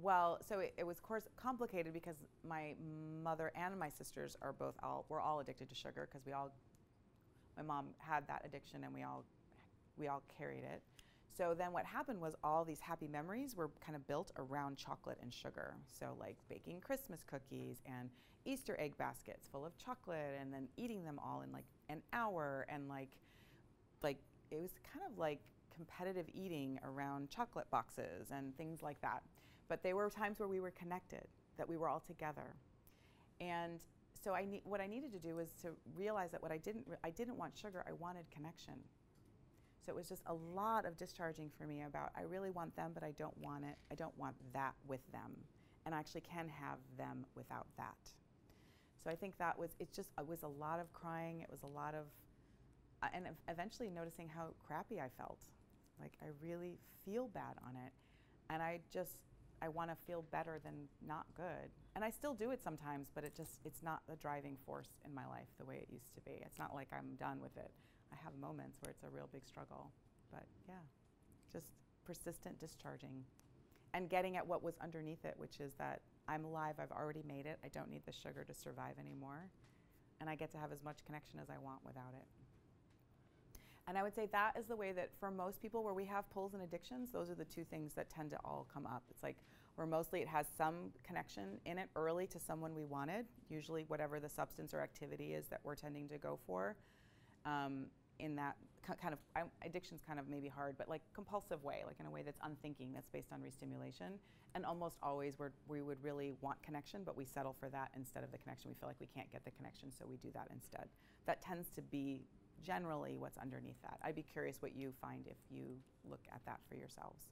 Well, so it was, of course, complicated because my mother and my sisters are both we're all addicted to sugar because my mom had that addiction and we all carried it. So then what happened was all these happy memories were kind of built around chocolate and sugar. So like baking Christmas cookies and Easter egg baskets full of chocolate and then eating them all in like an hour and like it was kind of like competitive eating around chocolate boxes and things like that. But there were times where we were connected, that we were all together. And so what I needed to do was to realize that I didn't want sugar, I wanted connection. So it was just a lot of discharging for me about I really want them, but I don't want it. I don't want that with them. And I actually can have them without that. So I think it was a lot of crying. It was a lot of, and eventually noticing how crappy I felt. Like I really feel bad on it. And I want to feel better than not good. And I still do it sometimes, but it's not the driving force in my life the way it used to be. It's not like I'm done with it. I have moments where it's a real big struggle. But yeah, just persistent discharging and getting at what was underneath it, which is that I'm alive, I've already made it, I don't need the sugar to survive anymore, and I get to have as much connection as I want without it. And I would say that is the way that for most people where we have pulls and addictions, those are the two things that tend to all come up. It's like where mostly it has some connection in it early to someone we wanted, usually whatever the substance or activity is that we're tending to go for. In that kind of, addiction's kind of maybe hard, but like compulsive way, like in a way that's unthinking, that's based on restimulation. And almost always we would really want connection, but we settle for that instead of the connection. We feel like we can't get the connection, so we do that instead. That tends to be generally what's underneath that. I'd be curious what you find if you look at that for yourselves.